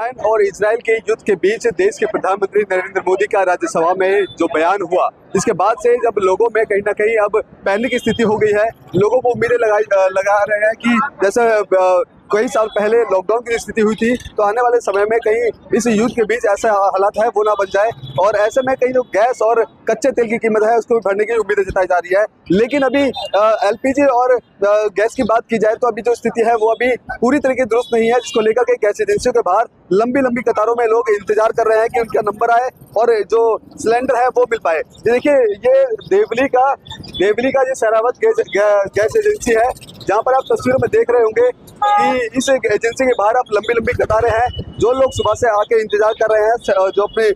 Iran और Israel के युद्ध के बीच देश के प्रधानमंत्री नरेंद्र मोदी का राज्यसभा में जो बयान हुआ, इसके बाद से जब लोगों में कहीं ना कहीं अब पैनिक की स्थिति हो गई है। लोगों को उम्मीदें लगा रहे हैं कि जैसे कई साल पहले लॉकडाउन की स्थिति हुई थी, तो आने वाले समय में कहीं इस युद्ध के बीच ऐसा हालात है वो ना बन जाए, और ऐसे में कहीं जो गैस और कच्चे तेल की कीमत है उसको बढ़ने की उम्मीदें जताई जा रही है। लेकिन अभी एलपीजी और गैस की बात की जाए तो अभी जो स्थिति है वो अभी पूरी तरीके दुरुस्त नहीं है, जिसको लेकर के गैस एजेंसियों के बाहर लंबी लंबी कतारों में लोग इंतजार कर रहे हैं कि उनका नंबर आए और जो सिलेंडर है वो मिल पाए। देखिए, ये देवली का जो सहरावत गैस एजेंसी है, जहाँ पर आप तस्वीरों में देख रहे होंगे कि इस एजेंसी के बाहर आप लंबी कतारें हैं। जो लोग सुबह से आके इंतजार कर रहे हैं जो अपने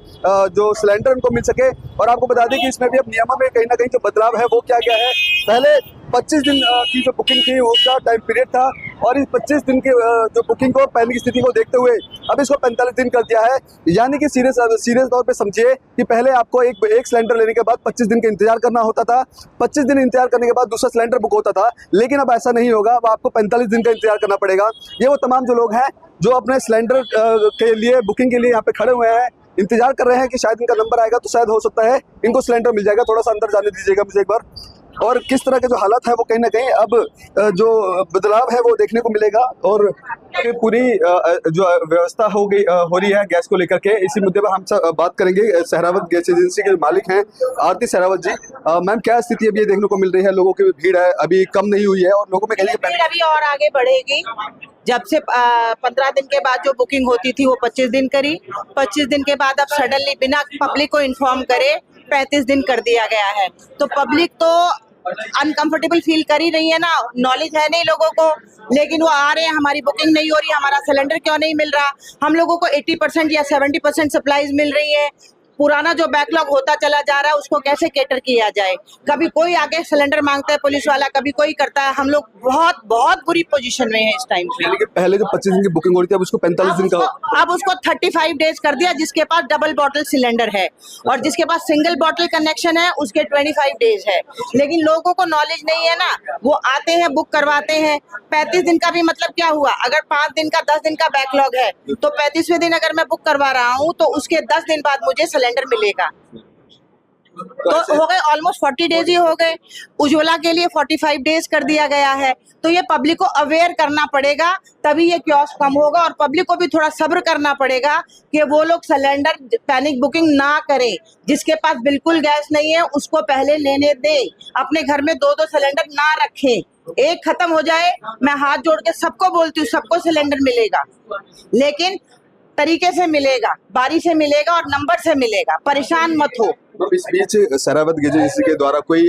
जो सिलेंडर उनको मिल सके। और आपको बता दें कि इसमें भी अब नियमों में कहीं ना कहीं जो बदलाव है वो क्या है। पहले 25 दिन की जो बुकिंग थी उसका टाइम पीरियड था, और इस 25 दिन की जो बुकिंग को पहले की स्थिति को देखते हुए अब इसको 45 दिन कर दिया है। यानी कि सीरियस तौर पे समझिए कि पहले आपको एक सिलेंडर लेने के बाद 25 दिन का इंतजार करना होता था। 25 दिन इंतजार करने के बाद दूसरा सिलेंडर बुक होता था, लेकिन अब ऐसा नहीं होगा। अब आपको 45 दिन का इंतजार करना पड़ेगा। ये वो तमाम जो लोग हैं जो अपने सिलेंडर के लिए बुकिंग के लिए यहाँ पे खड़े हुए हैं, इंतजार कर रहे हैं कि शायद इनका नंबर आएगा तो शायद हो सकता है इनको सिलेंडर मिल जाएगा। थोड़ा सा अंदर जाने दीजिएगा मुझे एक बार। और किस तरह के जो हालात है वो कहीं ना कहीं अब जो बदलाव है वो देखने को मिलेगा, और पूरी जो व्यवस्था हो रही है गैस को लेकर के। इसी मुद्दे पर हम बात करेंगे। सहरावत गैस एजेंसी के मालिक हैं आरती सहरावत जी। मैम, क्या स्थिति अभी देखने को मिल रही है? लोगों की भीड़ है, अभी कम नहीं हुई है, और लोगों में भीड़ अभी और आगे बढ़ेगी। जब से 15 दिन के बाद जो बुकिंग होती थी वो 25 दिन करी। 25 दिन के बाद अब सडनली बिना पब्लिक को इन्फॉर्म करे 35 दिन कर दिया गया है। तो पब्लिक तो अनकंफर्टेबल फील कर ही रही है ना, नॉलेज है नहीं लोगों को, लेकिन वो आ रहे हैं, हमारी बुकिंग नहीं हो रही, हमारा सिलेंडर क्यों नहीं मिल रहा। हम लोगों को 80% या 70% सप्लाईज मिल रही है। पुराना जो बैकलॉग होता चला जा रहा है उसको कैसे कैटर किया जाए। कभी कोई आगे सिलेंडर मांगता है पुलिस वाला, कभी कोई करता है। हम लोग बहुत बुरी पोजीशन में है इस टाइम पे। पहले जो 25 दिन की बुकिंग हो रही थी अब उसको 45 दिन का, अब उसको 35 डेज कर दिया। जिसके पास डबल बॉटल सिलेंडर है और जिसके पास सिंगल बॉटल कनेक्शन है उसके 25 डेज है। लेकिन लोगों को नॉलेज नहीं है ना, वो आते हैं बुक करवाते हैं। 35 दिन का भी मतलब क्या हुआ? अगर 5 दिन का 10 दिन का बैकलॉग है तो 35वें दिन अगर मैं बुक करवा रहा हूँ तो उसके 10 दिन बाद मुझे सिलेंडर मिलेगा। तो हो गए ऑलमोस्ट 40 डेज ही हो गए। उज्ज्वला के लिए 45 डेज कर दिया गया है। तो ये पब्लिक को अवेयर करना पड़ेगा, तभी ये क्योस कम होगा। और पब्लिक को भी थोड़ा सब्र करना पड़ेगा कि वो लोग सिलेंडर पैनिक बुकिंग ना करें। जिसके पास बिल्कुल गैस नहीं है उसको पहले लेने दे। अपने घर में 2-2 सिलेंडर ना रखें। एक खत्म हो जाए, मैं हाथ जोड़ के सबको बोलती हूँ, सबको सिलेंडर मिलेगा, लेकिन तरीके से मिलेगा, बारी से मिलेगा और नंबर से मिलेगा। परेशान मत हो। तो इस बीच सहरावत गैस एजेंसी के द्वारा कोई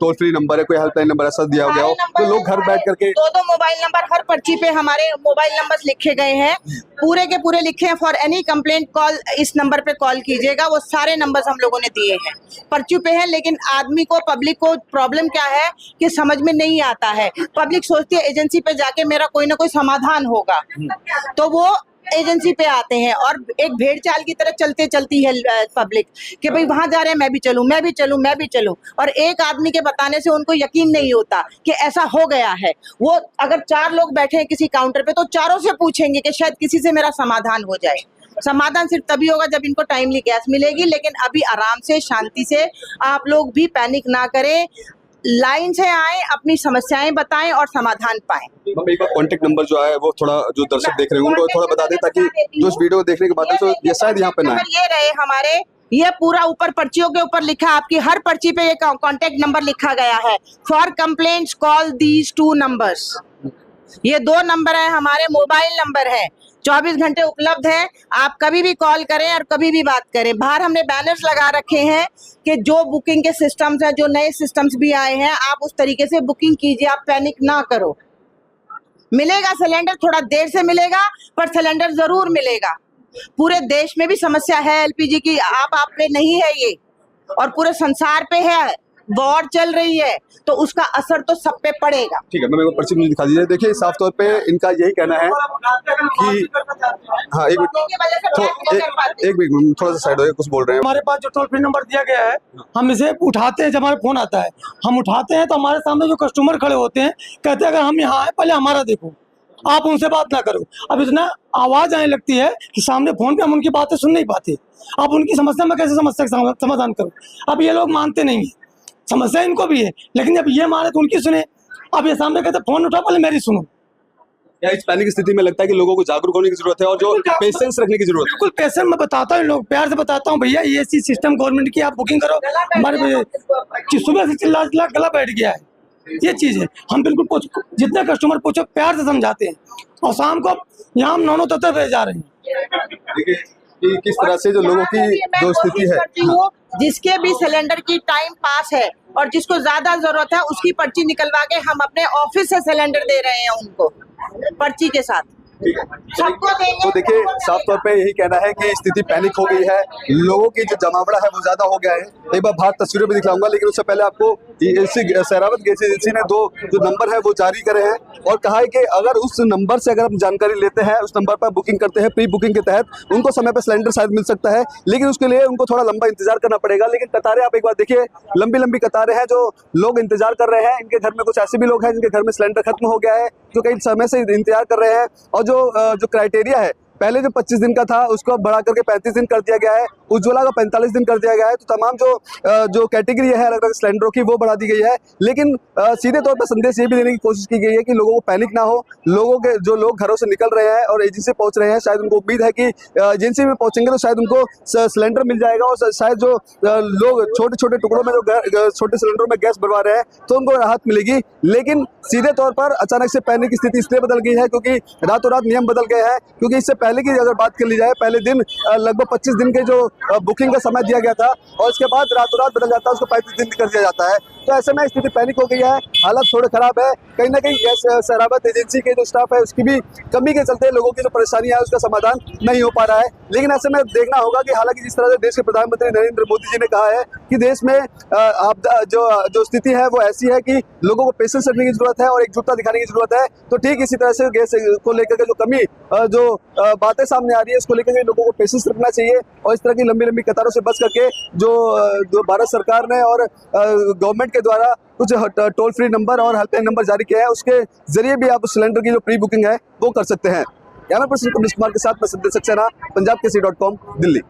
टोल फ्री नंबर है, कोई हेल्पलाइन नंबर ऐसा दिया गया हो तो लोग घर बैठ करके 2 मोबाइल नंबर हर पर्ची पे हमारे मोबाइल नंबर लिखे गए हैं, पूरे के पूरे लिखे हैं। फॉर एनी कंप्लेंट कॉल, इस नंबर पे कॉल कीजिएगा। वो सारे नंबर्स हम लोगों ने दिए हैं, पर्ची पे है। लेकिन आदमी को, पब्लिक को प्रॉब्लम क्या है कि समझ में नहीं आता है। पब्लिक सोचती है एजेंसी पे जाके मेरा कोई ना कोई समाधान होगा, तो वो एजेंसी पे आते हैं और एक भेड़ चाल की तरह चलती है पब्लिक कि भाई वहां जा रहे हैं, मैं भी चलूं। और एक आदमी के बताने से उनको यकीन नहीं होता कि ऐसा हो गया है। वो अगर 4 लोग बैठे हैं किसी काउंटर पे तो चारों से पूछेंगे कि शायद किसी से मेरा समाधान हो जाए। समाधान सिर्फ तभी होगा जब इनको टाइमली गैस मिलेगी। लेकिन अभी आराम से, शांति से, आप लोग भी पैनिक ना करें, लाइन से आए, अपनी समस्याएं बताएं और समाधान पाएं। एक बार कॉन्टेक्ट नंबर जो है वो थोड़ा जो दर्शक देख रहे हैं उनको थोड़ा बता दें, ताकि जो इस वीडियो को देखने के बाद तो ये शायद यहाँ पे ना ये रहे हमारे, ये पूरा ऊपर पर्चियों के ऊपर लिखा, आपकी हर पर्ची पे ये कॉन्टेक्ट नंबर लिखा गया है। For complaints call these 2 numbers. ये 2 नंबर है, हमारे मोबाइल नंबर है, 24 घंटे उपलब्ध है। आप कभी भी कॉल करें और कभी भी बात करें। बाहर हमने बैनर्स लगा रखे हैं कि जो बुकिंग के सिस्टम्स हैं, जो नए सिस्टम्स भी आए हैं, आप उस तरीके से बुकिंग कीजिए, आप पैनिक ना करो। मिलेगा सिलेंडर, थोड़ा देर से मिलेगा पर सिलेंडर जरूर मिलेगा। पूरे देश में भी समस्या है एलपीजी की, आप पे नहीं है ये, और पूरे संसार पे है। वॉर चल रही है तो उसका असर तो सब पे पड़ेगा। ठीक है, मैं पर्ची मुझे दिखा दीजिए। देखिए, साफ तौर पे इनका यही कहना है कि हाँ, एक मिनट थोड़ा सा साइड हो, कुछ बोल रहे हैं। हमारे पास जो टोल फ्री नंबर दिया गया है, हम इसे उठाते हैं। जब हमारे फोन आता है हम उठाते हैं तो हमारे सामने जो कस्टमर खड़े होते हैं कहते हैं अगर हम यहाँ आए पहले हमारा देखो। आप उनसे बात ना करो। अब इतना आवाज आने लगती है कि सामने फोन पे हम उनकी बातें सुन नहीं पाते। अब उनकी समस्या में कैसे समस्या का समाधान करूं? अब ये लोग मानते नहीं है, समस्या इनको भी है, लेकिन जब ये माने तो उनकी सुने। अब ये सामने कहते फोन उठाओ, पहले मेरी सुनो। क्या इस पैनिक स्थिति में लगता है कि लोगों को जागरूक होने की जरूरत है और जो पेशेंस रखने की जरूरत है? बिल्कुल पेशेंस मैं बताता हूँ, लोग प्यार से बताता हूँ, भैया ये सी सिस्टम गवर्नमेंट की, आप बुकिंग करो। हमारे सुबह से चिल्ला चिल्ला गला बैठ गया है, ये चीज है। हम बिल्कुल जितने कस्टमर पूछो प्यार से समझाते हैं, और शाम को यहाँ हम 9 तक भेज जा रहे हैं। देखिए कि किस तरह से जो लोगों की जो स्थिति है, जिसके भी सिलेंडर की टाइम पास है और जिसको ज्यादा जरूरत है उसकी पर्ची निकलवा के हम अपने ऑफिस से सिलेंडर दे रहे हैं उनको पर्ची के साथ। सबको देंगे। तो देखिए साफ तौर पे यही कहना है कि स्थिति पैनिक हो गई है, लोगों की जो जमावड़ा है वो ज्यादा हो गया है। एक बार बाहर तस्वीरें भी दिखलाऊंगा, लेकिन उससे पहले आपको सहरावत गैस एजेंसी ने 2 जो नंबर है वो जारी करे हैं और कहा है कि अगर उस नंबर से अगर हम जानकारी लेते हैं, उस नंबर पर बुकिंग करते हैं, प्री बुकिंग के तहत उनको समय पर सिलेंडर शायद मिल सकता है, लेकिन उसके लिए उनको थोड़ा लंबा इंतजार करना पड़ेगा। लेकिन कतारें आप एक बार देखिए, लंबी लंबी कतारें हैं, जो लोग इंतजार कर रहे हैं। इनके घर में कुछ ऐसे भी लोग हैं जिनके घर में सिलेंडर खत्म हो गया है, जो कई समय से इंतजार कर रहे हैं। और जो क्राइटेरिया है, पहले जो 25 दिन का था उसको अब बढ़ा करके 35 दिन कर दिया गया है, उज्ज्वला का 45 दिन कर दिया गया है। तो तमाम जो कैटेगरी है अलग अलग सिलेंडरों की वो बढ़ा दी गई है। लेकिन सीधे तौर पर संदेश ये भी देने की कोशिश की गई है कि लोगों को पैनिक ना हो। जो लोग घरों से निकल रहे हैं और एजेंसी पहुंच रहे हैं, शायद उनको उम्मीद है कि एजेंसी में पहुंचेंगे तो शायद उनको सिलेंडर मिल जाएगा, और शायद जो लोग छोटे छोटे टुकड़ों में जो छोटे सिलेंडरों में गैस भरवा रहे हैं तो उनको राहत मिलेगी। लेकिन सीधे तौर पर अचानक से पैनिक की स्थिति इसलिए बदल गई है क्योंकि रातों रात नियम बदल गए हैं। क्योंकि इससे पहले की अगर बात कर ली जाए, पहले दिन लगभग 25 दिन के जो बुकिंग का समय दिया गया था और इसके बाद रातों रात बदल जाता है, उसको 35 दिन कर दिया जाता है। तो ऐसे में स्थिति पैनिक हो गई है, हालत थोड़े खराब है। कहीं ना कहीं गैस सहरावत एजेंसी के जो स्टाफ है उसकी भी कमी के चलते लोगों की जो परेशानी है उसका समाधान नहीं हो पा रहा है। लेकिन ऐसे में देखना होगा कि हालांकि जिस तरह से देश के प्रधानमंत्री नरेंद्र मोदी जी ने कहा है कि देश में आपदा जो स्थिति है वो ऐसी है कि लोगों को पेशेंस रखने की जरूरत है और एकजुटता दिखाने की जरूरत है। तो ठीक इसी तरह से गैस को लेकर के जो कमी जो बातें सामने आ रही है उसको लेकर के लोगों को पेशेंस रखना चाहिए और इस तरह की लंबी लंबी कतारों से बच करके जो भारत सरकार ने और गवर्नमेंट के द्वारा कुछ टोल फ्री नंबर और हेल्पलाइन नंबर जारी किया है, उसके जरिए भी आप उस सिलेंडर की जो प्री बुकिंग है वो कर सकते हैं। कैमरा पर्सन कमलेश कुमार के साथ मैं संदेश सक्सेना, पंजाब केसरी.com, दिल्ली।